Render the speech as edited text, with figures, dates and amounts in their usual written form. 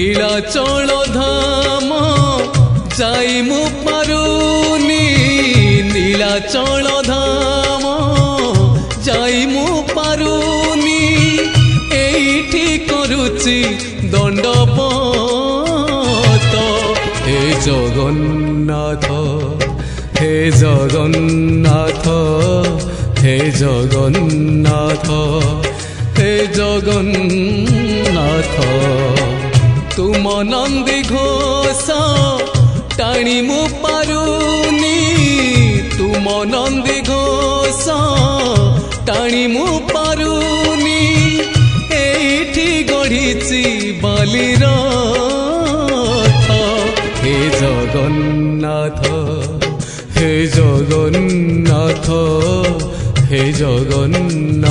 নীলাচল ধাম যাই মু পারুনি নীলাচল ধাম যাই মু পারুনি এইটি করুচি দণ্ডপত হে জগন্নাথ হে জগন্নাথ হে জগন্নাথ হে জগন্নাথ তুম নন্দী ঘোষ টাণি মু পারুনি তুম নন্দী ঘোষ টাণি মু পারুনি এইটি গড়িছি বালির হে জগন্নাথ হে জগন্নাথ হে জগন্নাথ।